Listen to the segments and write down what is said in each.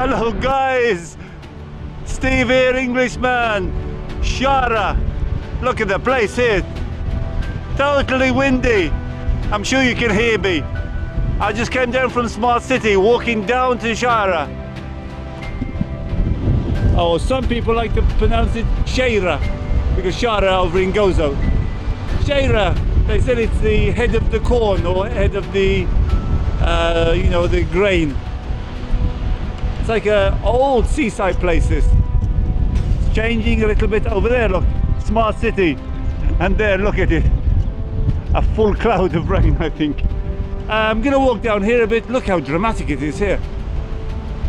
Hello guys, Steve here, Englishman. Xghajra, look at the place here. Totally windy. I'm sure you can hear me. I just came down from Smart City, walking down to Xghajra. Oh, some people like to pronounce it Xghajra, because Xghajra over in Gozo. Xghajra, they said it's the head of the corn, or head of the, you know, the grain. It's like old seaside places. It's changing a little bit over there, look, Smart City. And there, look at it. A full cloud of rain, I think. I'm gonna walk down here a bit. Look how dramatic it is here.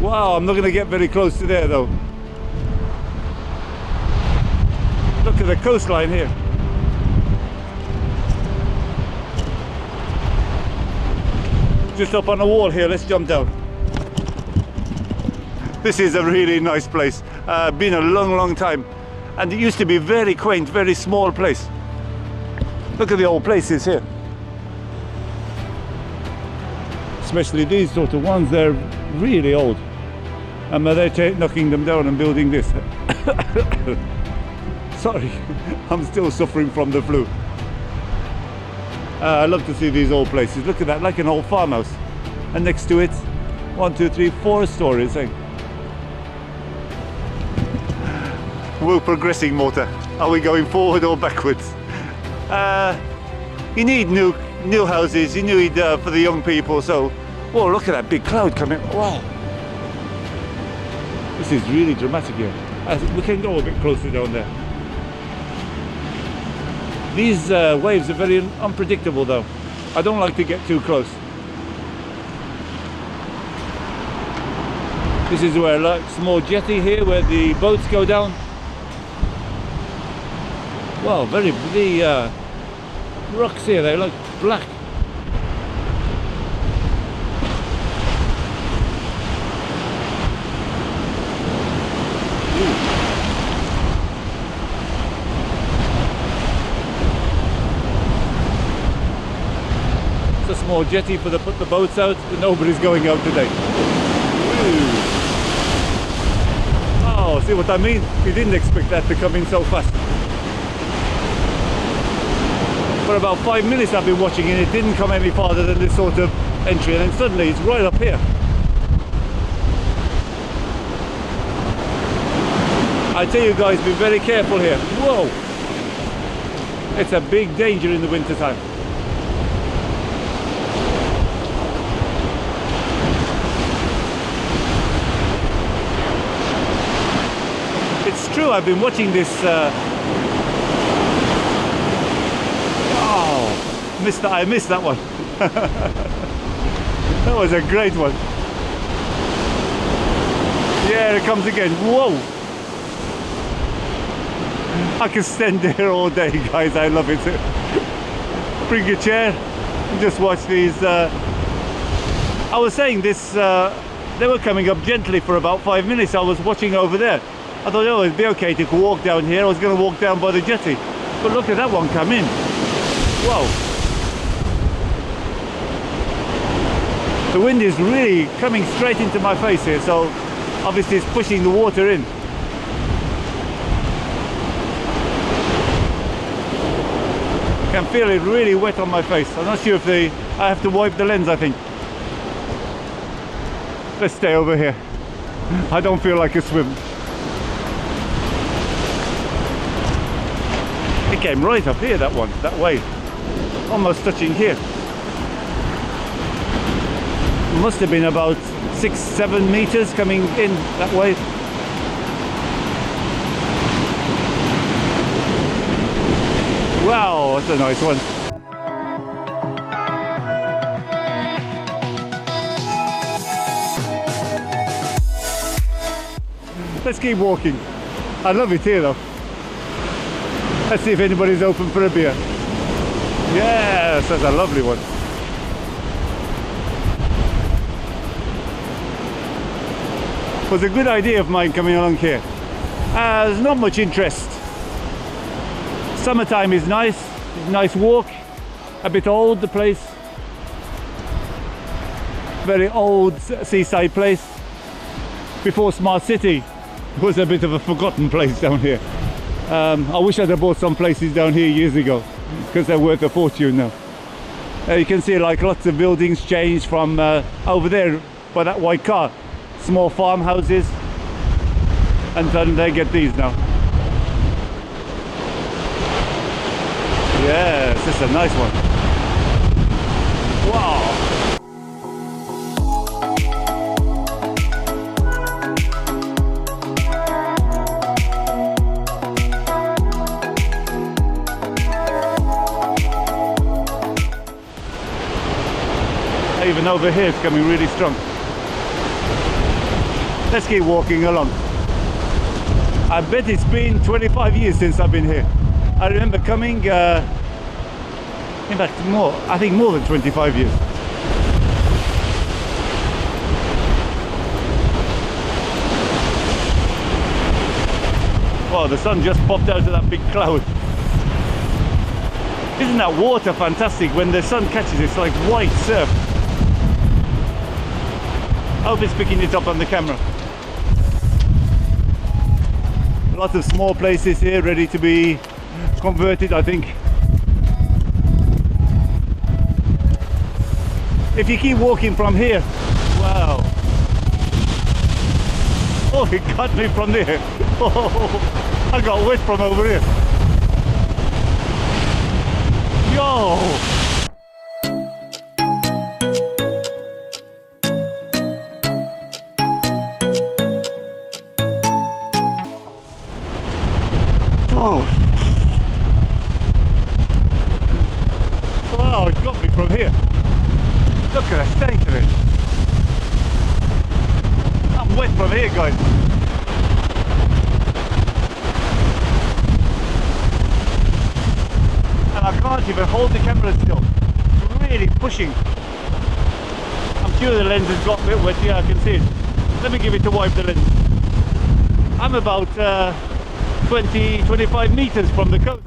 Wow, I'm not gonna get very close to there though. Look at the coastline here. Just up on a wall here, let's jump down. This is a really nice place. Been a long time. And it used to be very quaint, very small place. Look at the old places here. Especially these sort of ones, they're really old. And they're knocking them down and building this. Sorry, I'm still suffering from the flu. I love to see these old places. Look at that, like an old farmhouse. And next to it, 1, 2, 3, 4 stories. Eh? We're progressing, Malta. Are we going forward or backwards? You need new houses, you need for the young people, so... Whoa, look at that big cloud coming, wow. This is really dramatic here. We can go a bit closer down there. These waves are very unpredictable though. I don't like to get too close. This is where, like, small jetty here where the boats go down. Wow, the rocks here, they look black. Ooh. It's a small jetty for put the boats out, but nobody's going out today. Ooh. Oh, see what I mean? You didn't expect that to come in so fast. For about 5 minutes I've been watching and it didn't come any farther than this sort of entry, and then suddenly it's right up here. I tell you guys, be very careful here. Whoa! It's a big danger in the winter time. It's true, I've been watching this I missed that one. That was a great one. Yeah, it comes again. Whoa! I can stand there all day, guys. I love it. Bring your chair and just watch these. I was saying this, they were coming up gently for about 5 minutes. I was watching over there. I thought, oh, it'd be okay to walk down here. I was going to walk down by the jetty. But look at that one come in. Whoa! The wind is really coming straight into my face here, so obviously it's pushing the water in. I can feel it really wet on my face. I'm not sure if I have to wipe the lens, I think. Let's stay over here. I don't feel like a swim. It came right up here, that one, that wave. Almost touching here. Must have been about 6-7 meters coming in that way. Wow, that's a nice one. Let's keep walking. I love it here though. Let's see if anybody's open for a beer. Yes, that's a lovely one. It was a good idea of mine coming along here. There's not much interest. Summertime is nice, nice walk. A bit old, the place. Very old seaside place. before Smart City, it was a bit of a forgotten place down here. I wish I'd have bought some places down here years ago, because they're worth a fortune now. You can see like lots of buildings changed from over there by that white car, small farmhouses, and then they get these now. Yes, this is a nice one. Wow. Even over here it's coming really strong. Let's keep walking along. I bet it's been 25 years since I've been here. I remember coming, in fact more, I think more than 25 years. Oh, the sun just popped out of that big cloud. Isn't that water fantastic? When the sun catches it, it's like white surf. I hope it's picking it up on the camera. Lots of small places here ready to be converted, I think. If you keep walking from here, wow. Oh, it got me from there. Oh, I got wet from over here. Yo! Oh. Wow, it got me from here. Look at the state of it. I'm wet from here, guys. And I can't even hold the camera still. It's really pushing. I'm sure the lens has got a bit wet. Yeah, I can see it. Let me give it a wipe, the lens. I'm about 20-25 meters from the coast.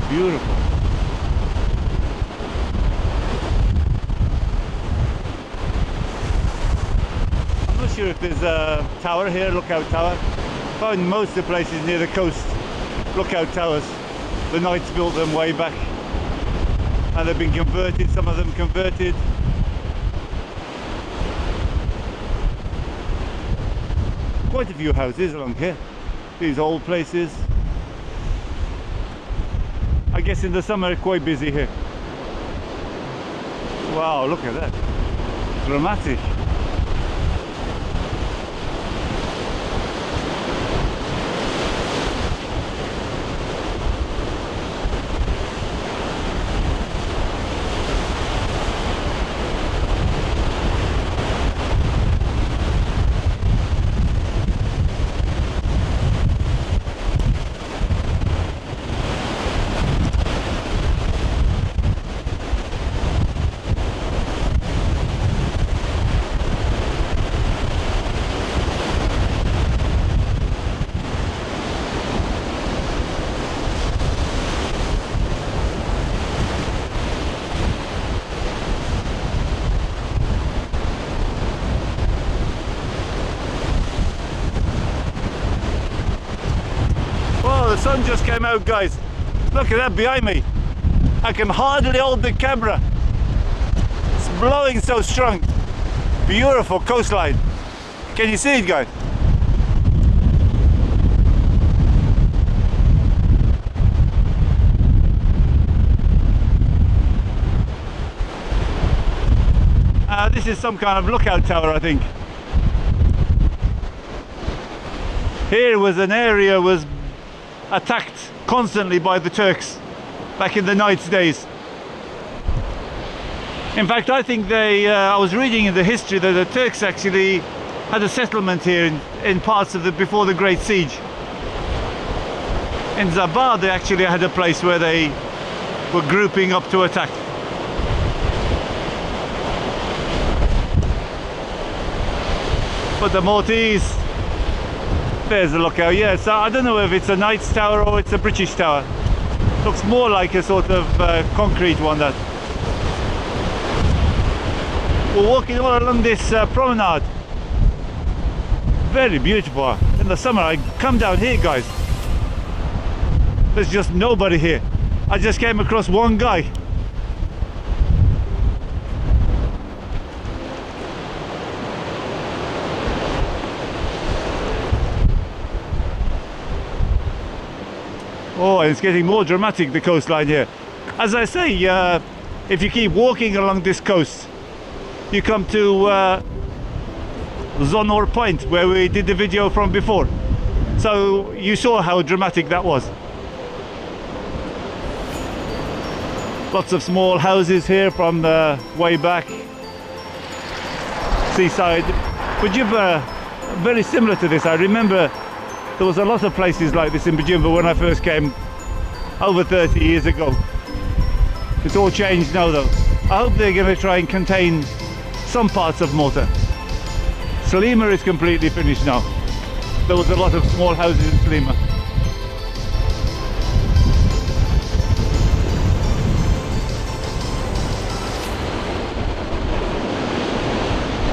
Beautiful. I'm not sure if there's a tower here, lookout tower. Found most of the places near the coast, lookout towers. The Knights built them way back and they've been converted, some of them converted. Quite a few houses along here, these old places. I guess in the summer it's quite busy here. Wow, look at that. Dramatic. the sun just came out, guys. Look at that behind me. I can hardly hold the camera. It's blowing so strong. Beautiful coastline. Can you see it, guys? This is some kind of lookout tower, I think. Here was an area was attacked constantly by the Turks back in the Knights days. In fact, I think I was reading in the history that the Turks actually had a settlement here in parts of before the Great Siege. In Zabar they actually had a place where they were grouping up to attack. But the Maltese, there's a lookout. Yeah, so I don't know if it's a Knights tower or it's a British tower. Looks more like a sort of concrete one. That we're walking all along this promenade. Very beautiful. In the summer I come down here, guys, there's just nobody here. I just came across one guy. Oh, it's getting more dramatic, the coastline here. As I say, if you keep walking along this coast, you come to Zonor Point, where we did the video from before. So you saw how dramatic that was. Lots of small houses here from way back. Seaside. Bujumbura, very similar to this. I remember there was a lot of places like this in Bujumbura when I first came over 30 years ago. It's all changed now though. I hope they're going to try and contain some parts of Malta. Salima is completely finished now. There was a lot of small houses in Salima.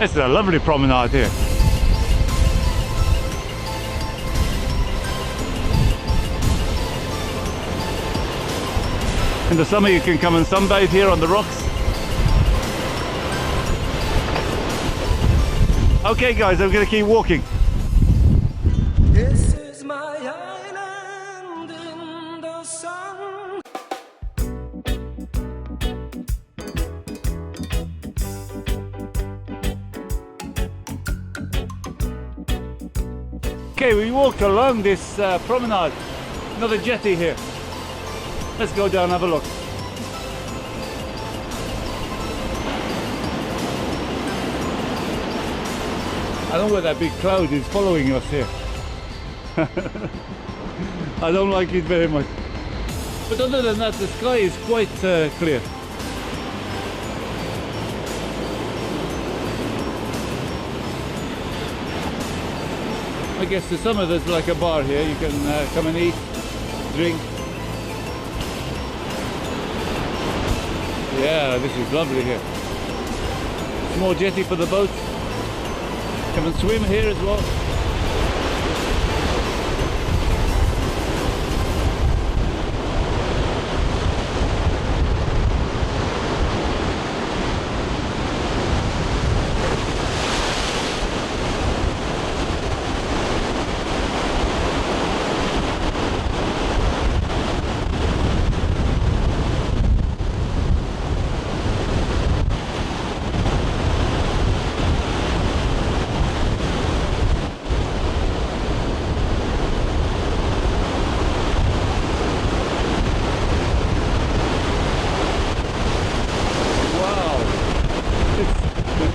It's a lovely promenade here. In the summer you can come and sunbathe here on the rocks. Okay guys, I'm going to keep walking. This is my island in the sun. Okay, we walked along this promenade. Another jetty here. Let's go down and have a look. I don't know where that big cloud is following us here. I don't like it very much. But other than that, the sky is quite clear. I guess the summer there's like a bar here. You can come and eat, drink. Yeah, this is lovely here. Small jetty for the boats. Come and swim here as well.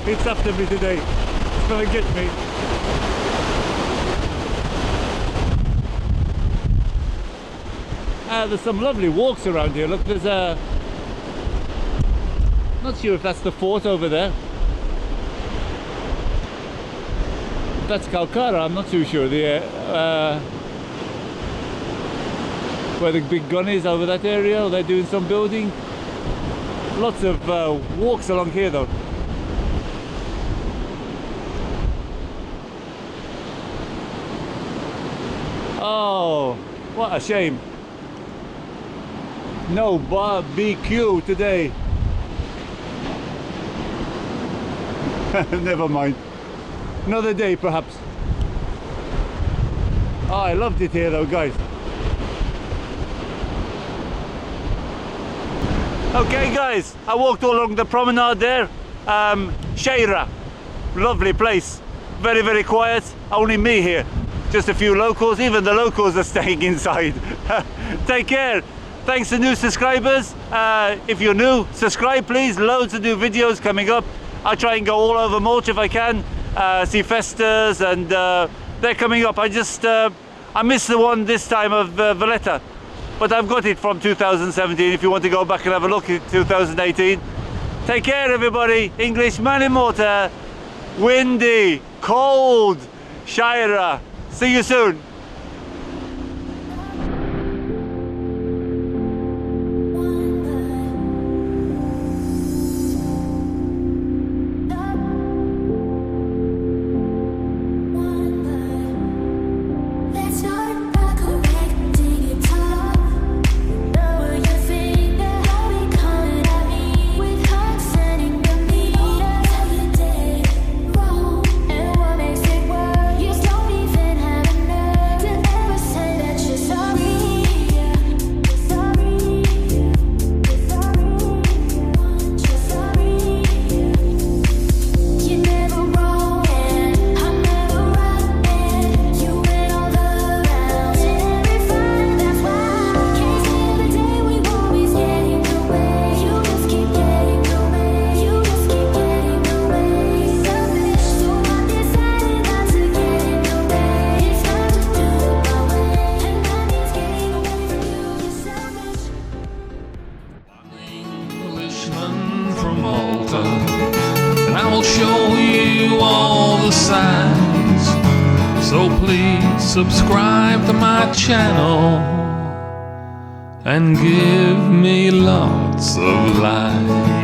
It's after me today. It's gonna get me. There's some lovely walks around here. Look, there's a... Not sure if that's the fort over there. If that's Xghajra, I'm not too sure. Where the big gun is over that area, they're doing some building. Lots of walks along here though. Oh, What a shame. No barbecue today. Never mind. Another day perhaps. Oh, I loved it here though, guys. Okay guys, I walked all along the promenade there. Xghajra, lovely place. Very, very quiet. Only me here. Just a few locals. Even the locals are staying inside. Take care. Thanks to new subscribers. If you're new, subscribe please. Loads of new videos coming up. I try and go all over Malta if I can. See festas, and they're coming up. I missed the one this time of Valletta, but I've got it from 2017 if you want to go back and have a look at 2018. Take care everybody. Englishman in Malta. Windy, cold, Xghajra. See you soon. From Malta, and I will show you all the signs. So please subscribe to my channel and give me lots of likes.